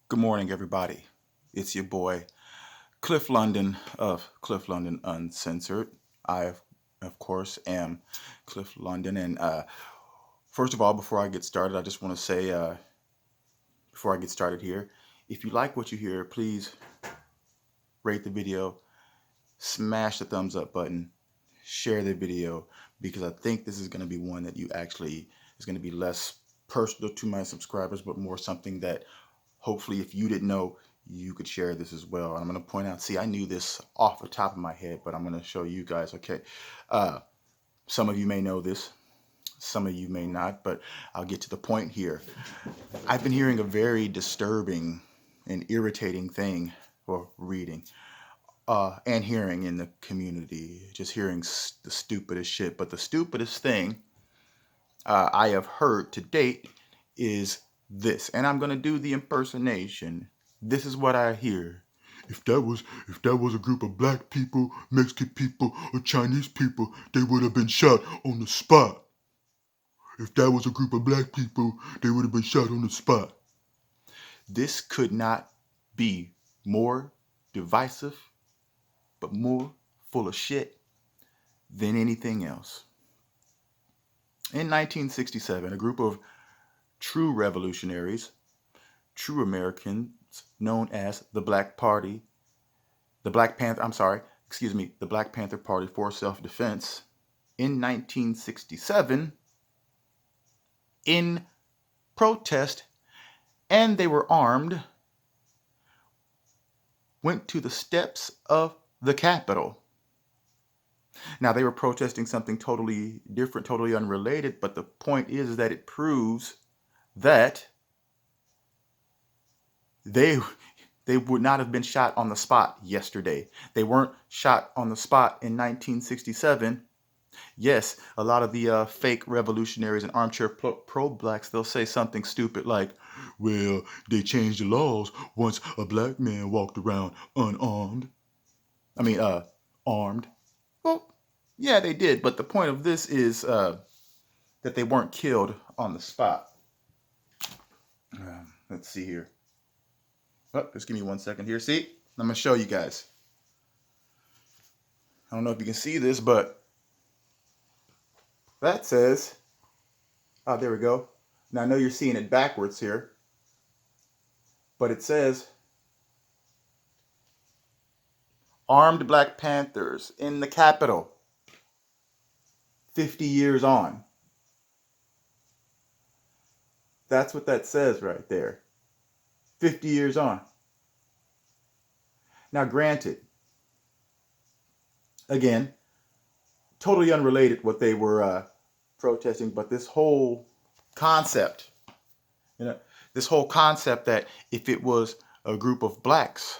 Good morning, everybody. It's your boy, Cliff London of Cliff London Uncensored. I, of course, am Cliff London. And first of all, before I get started, I just want to say, before I get started here, if you like what you hear, please rate the video, smash the thumbs up button, share the video, because I think this is going to be one that you actually is going to be less personal to my subscribers, but more something that hopefully, if you didn't know, you could share this as well. And I'm going to point out, see, I knew this off the top of my head, but I'm going to show you guys. Okay. Uh, some of you may know this, some of you may not, but I'll get to the point here. I've been hearing a very disturbing and irritating thing, or reading, and hearing in the community, just hearing the stupidest shit. But the stupidest thing I have heard to date is this, and I'm gonna do the impersonation. This is what I hear. If that was a group of black people, Mexican people, or Chinese people, they would have been shot on the spot. If that was a group of black people, they would have been shot on the spot. This could not be more divisive, but more full of shit than anything else. In 1967, a group of true revolutionaries, true Americans known as the Black Party, the Black Panther, the Black Panther Party for Self-Defense in 1967 in protest, and they were armed, went to the steps of the Capitol. Now, they were protesting something totally different, totally unrelated, but the point is that it proves that they would not have been shot on the spot yesterday. They weren't shot on the spot in 1967. Yes, a lot of the fake revolutionaries and armchair pro-blacks, they'll say something stupid like, well, they changed the laws once a black man walked around unarmed. Armed. Well, yeah, they did. But the point of this is that they weren't killed on the spot. Let's see here. Oh, just give me 1 second here. See, I'm going to show you guys. I don't know if you can see this, but that says, oh, there we go. Now, I know you're seeing it backwards here, but it says, Armed Black Panthers in the Capitol, 50 years on. That's what that says right there. 50 years on. Now, granted, again, totally unrelated what they were protesting, but this whole concept, this whole concept that if it was a group of blacks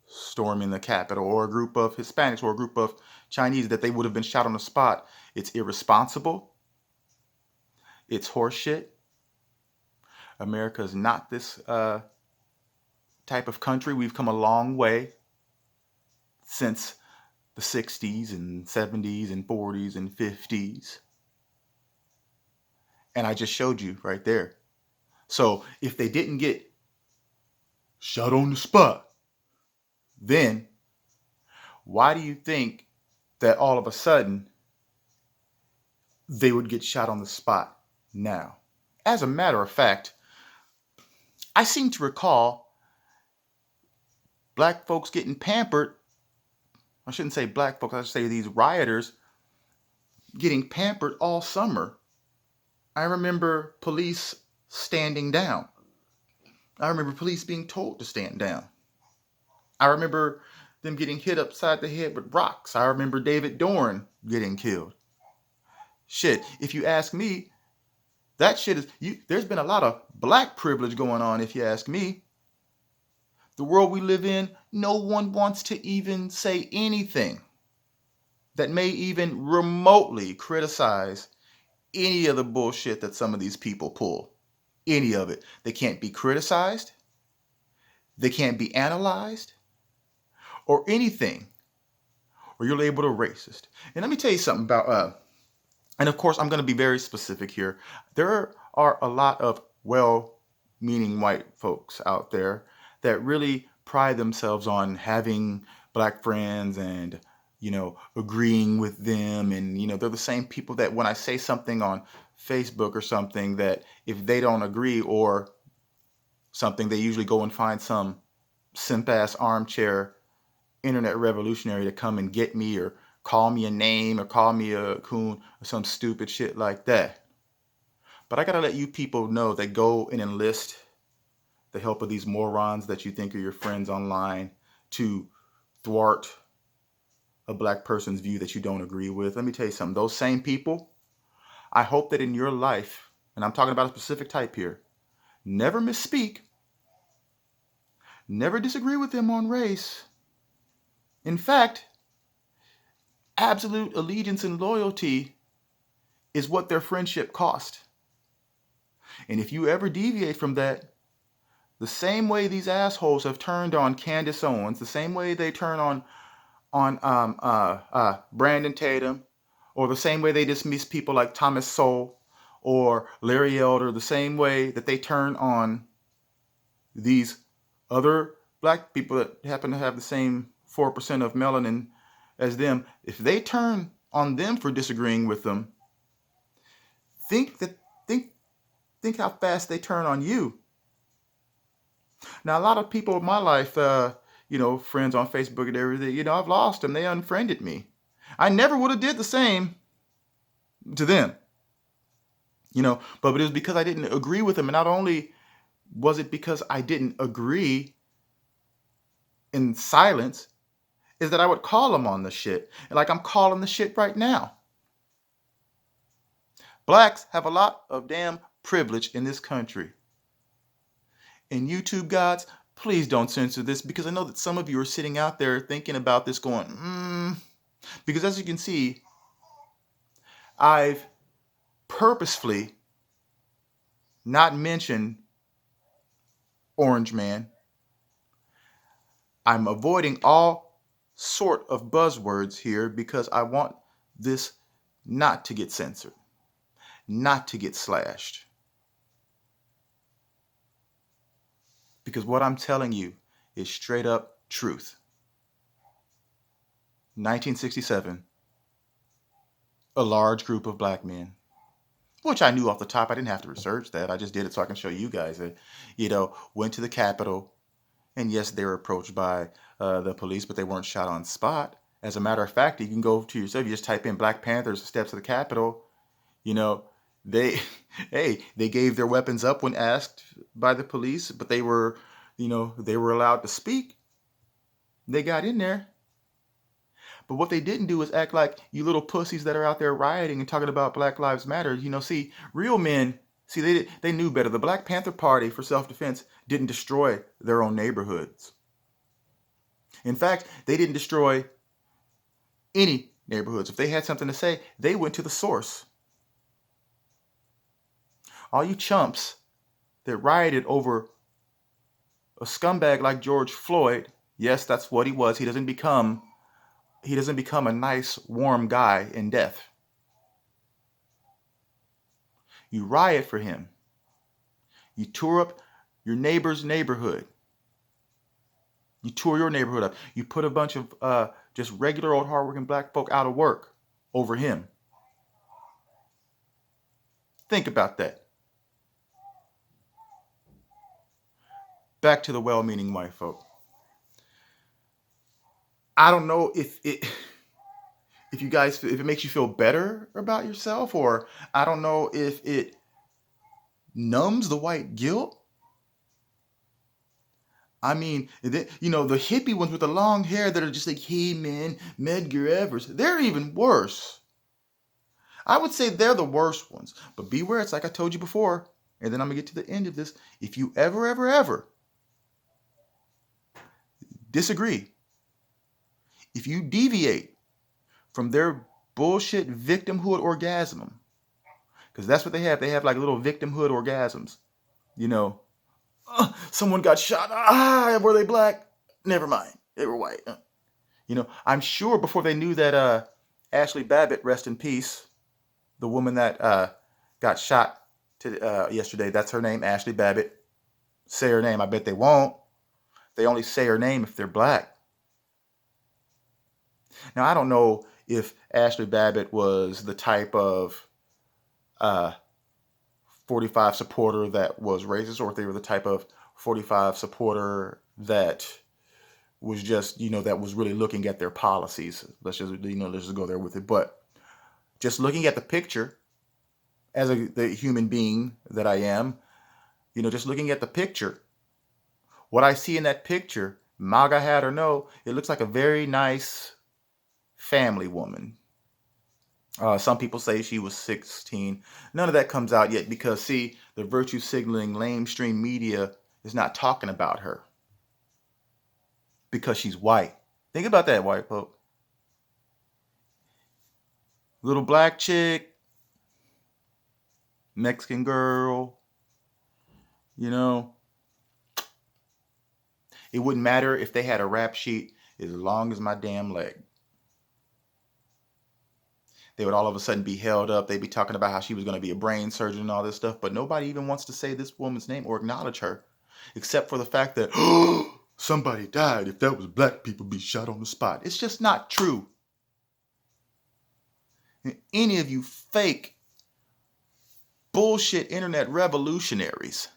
storming the Capitol, or a group of Hispanics, or a group of Chinese, that they would have been shot on the spot, it's irresponsible. It's horseshit. America is not this type of country. We've come a long way since the 60s and 70s and 40s and 50s. And I just showed you right there. So if they didn't get shot on the spot, then why do you think that all of a sudden they would get shot on the spot now? As a matter of fact, I seem to recall black folks getting pampered. I shouldn't say black folks, I should say these rioters getting pampered all summer. I remember police standing down. I remember police being told to stand down. I remember them getting hit upside the head with rocks. I remember David Dorn getting killed. Shit, if you ask me, that shit is, there's been a lot of black privilege going on, if you ask me. The world we live in, no one wants to even say anything that may even remotely criticize any of the bullshit that some of these people pull. Any of it. They can't be criticized. They can't be analyzed. Or anything. Or you're labeled a racist. And let me tell you something about, and of course I'm going to be very specific here. There are a lot of well-meaning white folks out there that really pride themselves on having black friends and, agreeing with them. And, they're the same people that when I say something on Facebook or something, that if they don't agree or something, they usually go and find some simp ass armchair internet revolutionary to come and get me or call me a name or call me a coon or some stupid shit like that. But I gotta let you people know that go and enlist the help of these morons that you think are your friends online to thwart a black person's view that you don't agree with. Let me tell you something. Those same people, I hope that in your life, and I'm talking about a specific type here, never misspeak, never disagree with them on race. In fact, absolute allegiance and loyalty is what their friendship cost. And if you ever deviate from that, the same way these assholes have turned on Candace Owens, the same way they turn on Brandon Tatum, or the same way they dismiss people like Thomas Sowell or Larry Elder, the same way that they turn on these other black people that happen to have the same 4% of melanin as them, if they turn on them for disagreeing with them, think how fast they turn on you. Now, a lot of people in my life, friends on Facebook and everything, I've lost them. They unfriended me. I never would have did the same to them, but it was because I didn't agree with them. And not only was it because I didn't agree in silence, is that I would call them on the shit. And like I'm calling the shit right now. Blacks have a lot of damn privilege in this country. And YouTube gods, please don't censor this, because I know that some of you are sitting out there thinking about this going, because as you can see, I've purposefully not mentioned Orange Man. I'm avoiding all sort of buzzwords here because I want this not to get censored, not to get slashed. Because what I'm telling you is straight up truth. 1967, a large group of black men, which I knew off the top. I didn't have to research that. I just did it so I can show you guys that, went to the Capitol. And yes, they were approached by the police, but they weren't shot on spot. As a matter of fact, you can go to yourself, you just type in Black Panthers steps to the Capitol. They they gave their weapons up when asked by the police, but they were allowed to speak. They got in there. But what they didn't do is act like you little pussies that are out there rioting and talking about Black Lives Matter. See, real men, they knew better. The Black Panther Party for self-defense didn't destroy their own neighborhoods. In fact, they didn't destroy any neighborhoods. If they had something to say, they went to the source. All you chumps that rioted over a scumbag like George Floyd, yes, that's what he was. He doesn't become a nice, warm guy in death. You riot for him. You tour up your neighbor's neighborhood. You tour your neighborhood up. You put a bunch of just regular old hardworking black folk out of work over him. Think about that. Back to the well-meaning white folk. I don't know if it makes you feel better about yourself, or I don't know if it numbs the white guilt. I mean, the hippie ones with the long hair that are just like, hey man, Medgar Evers, they're even worse. I would say they're the worst ones. But beware, it's like I told you before, and then I'm going to get to the end of this. If you ever disagree, if you deviate from their bullshit victimhood orgasm, because that's what they have like little victimhood orgasms, someone got shot, were they black? Never mind, they were white. I'm sure before they knew that Ashley Babbitt, rest in peace, the woman that got shot yesterday, that's her name, Ashley Babbitt. say her name. I bet they won't. They only say her name if they're black. Now, I don't know if Ashley Babbitt was the type of uh, 45 supporter that was racist, or if they were the type of 45 supporter that was just, that was really looking at their policies. Let's just go there with it. But just looking at the picture, as the human being that I am, just looking at the picture, what I see in that picture, MAGA hat or no, it looks like a very nice family woman. Some people say she was 16. None of that comes out yet because, see, the virtue signaling lamestream media is not talking about her because she's white. Think about that, white folk. Little black chick, Mexican girl, it wouldn't matter if they had a rap sheet as long as my damn leg. They would all of a sudden be held up. They'd be talking about how she was going to be a brain surgeon and all this stuff, but nobody even wants to say this woman's name or acknowledge her, except for the fact that somebody died. If that was black people, be shot on the spot. It's just not true. And any of you fake bullshit internet revolutionaries,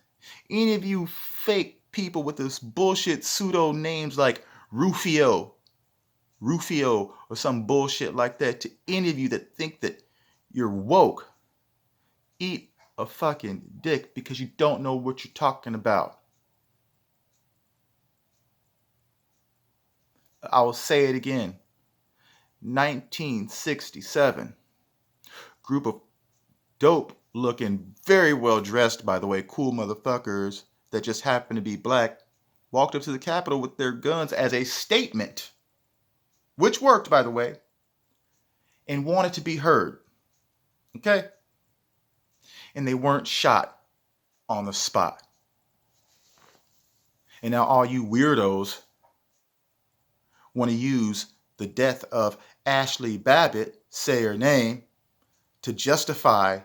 any of you fake people with this bullshit pseudo names like Rufio or some bullshit like that, to any of you that think that you're woke, eat a fucking dick because you don't know what you're talking about. I will say it again. 1967. Group of dope looking, very well dressed, by the way, cool motherfuckers that just happen to be black, walked up to the Capitol with their guns as a statement, which worked, by the way, and wanted to be heard. Okay? And they weren't shot on the spot. And now all you weirdos want to use the death of Ashley Babbitt, say her name, to justify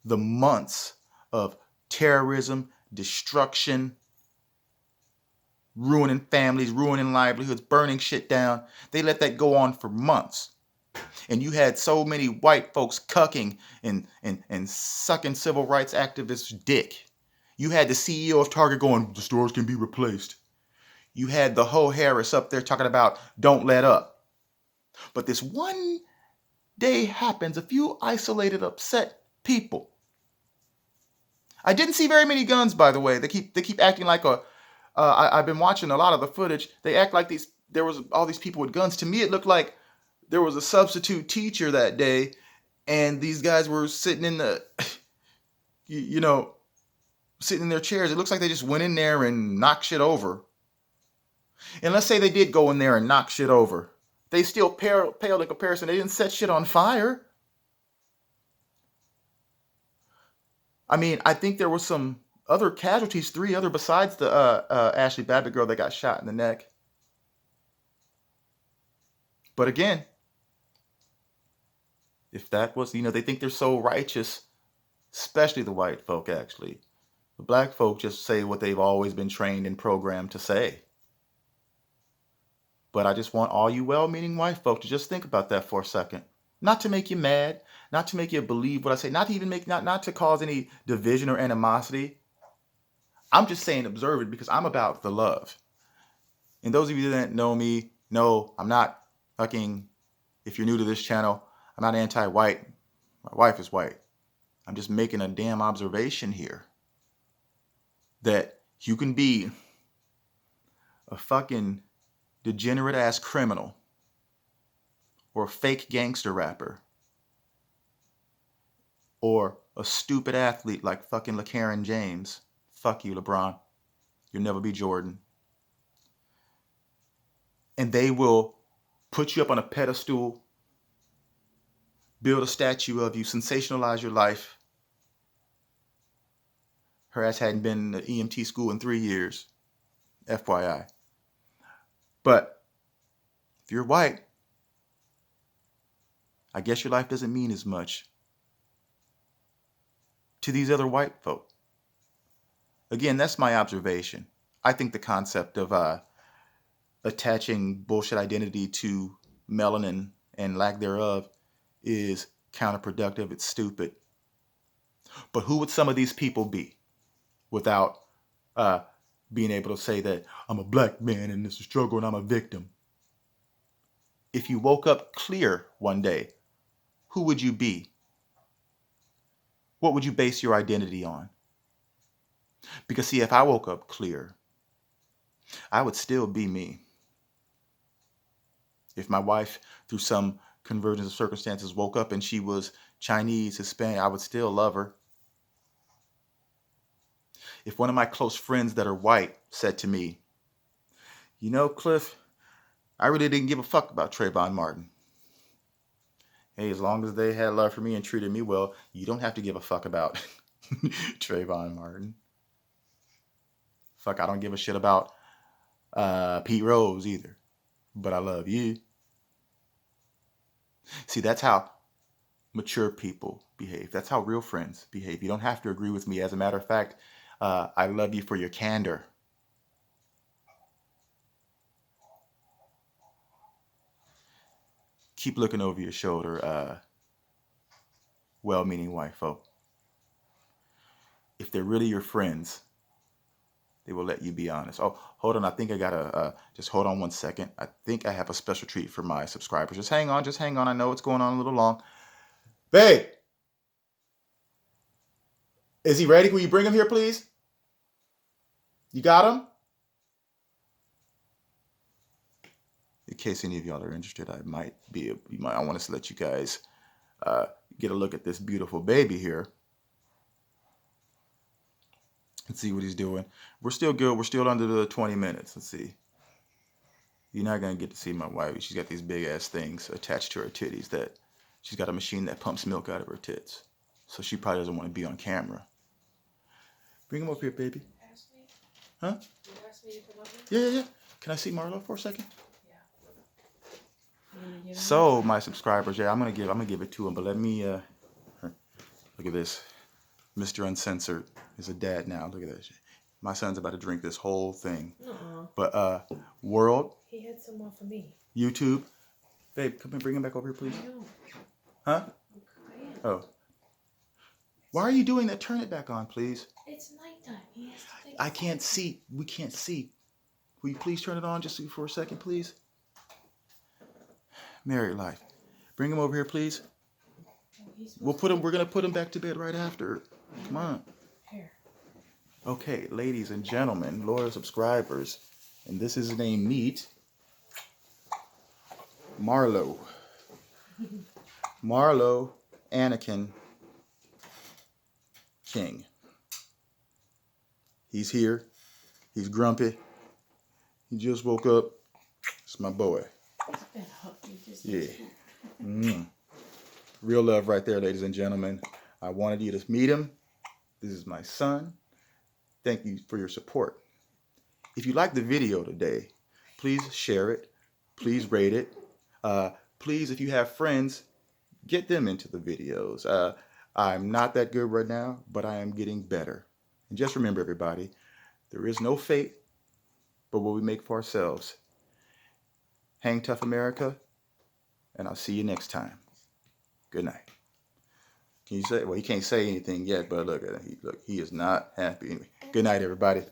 the months of terrorism, destruction, ruining families, ruining livelihoods, burning shit down. They let that go on for months. And you had so many white folks cucking and sucking civil rights activists' dick. You had the CEO of Target going, the stores can be replaced. You had the Ho Harris up there talking about don't let up. But this one day happens, a few isolated, upset people. I didn't see very many guns, by the way. They keep acting like I've been watching a lot of the footage. They act like there was all these people with guns. To me, it looked like there was a substitute teacher that day, and these guys were sitting in the, sitting in their chairs. It looks like they just went in there and knocked shit over. And let's say they did go in there and knock shit over. They still paled in comparison. They didn't set shit on fire. I mean, I think there were some other casualties, 3 other besides the Ashley Babbitt girl that got shot in the neck. But again, if that was, they think they're so righteous, especially the white folk, actually. The black folk just say what they've always been trained and programmed to say. But I just want all you well-meaning white folk to just think about that for a second. Not to make you mad, not to make you believe what I say, not to even not to cause any division or animosity. I'm just saying observe it because I'm about the love. And those of you that know me know I'm not fucking, if you're new to this channel, I'm not anti-white. My wife is white. I'm just making a damn observation here that you can be a fucking degenerate ass criminal or a fake gangster rapper or a stupid athlete like fucking LeCaron James. Fuck you, LeBron. You'll never be Jordan. And they will put you up on a pedestal, build a statue of you, sensationalize your life. Her ass hadn't been to EMT school in 3 years, FYI. But if you're white, I guess your life doesn't mean as much to these other white folk. Again, that's my observation. I think the concept of attaching bullshit identity to melanin and lack thereof is counterproductive. It's stupid. But who would some of these people be without uh, being able to say that I'm a black man and it's a struggle and I'm a victim? If you woke up clear one day, who would you be? What would you base your identity on? Because see, if I woke up clear, I would still be me. If my wife, through some convergence of circumstances, woke up and she was Chinese, Hispanic, I would still love her. If one of my close friends that are white said to me, you know, Cliff, I really didn't give a fuck about Trayvon Martin. Hey, as long as they had love for me and treated me well, you don't have to give a fuck about Trayvon Martin. Fuck, I don't give a shit about Pete Rose either. But I love you. See, that's how mature people behave. That's how real friends behave. You don't have to agree with me. As a matter of fact, I love you for your candor. Keep looking over your shoulder, well-meaning white folk. If they're really your friends, they will let you be honest. Oh, hold on. I think I gotta just hold on 1 second. I think I have a special treat for my subscribers. Just hang on. Just hang on. I know it's going on a little long. Babe, is he ready? Will you bring him here, please? You got him? In case any of y'all are interested, I want to let you guys get a look at this beautiful baby here and see what he's doing. We're still good. We're still under the 20 minutes. Let's see. You're not going to get to see my wife. She's got these big ass things attached to her titties that she's got a machine that pumps milk out of her tits. So she probably doesn't want to be on camera. Bring him up here, baby. Huh? You asked me to come up here? Yeah. Can I see Marlo for a second? Yeah. So my subscribers, I'm gonna give it to him, but let me look at this. Mr. Uncensored is a dad now. Look at that shit. My son's about to drink this whole thing. But world. He had some more for me. YouTube. Babe, come and bring him back over here, please. Huh? Oh. Why are you doing that? Turn it back on, please. It's nighttime. I can't see. We can't see. Will you please turn it on just for a second, please? Married life. Bring him over here, please. We're gonna put him back to bed right after. Come on. Here. Okay, ladies and gentlemen, loyal subscribers, and this is named Meet Marlo. Marlo Anakin King. He's here. He's grumpy. He just woke up. It's my boy. Yeah. Real love right there, ladies and gentlemen. I wanted you to meet him. This is my son. Thank you for your support. If you like the video today, please share it. Please rate it. Please, if you have friends, get them into the videos. I'm not that good right now, but I am getting better. And just remember, everybody, there is no fate but what we make for ourselves. Hang tough, America, and I'll see you next time. Good night. Can you say? Well, he can't say anything yet, but look at him. He is not happy. Anyway, good night, everybody.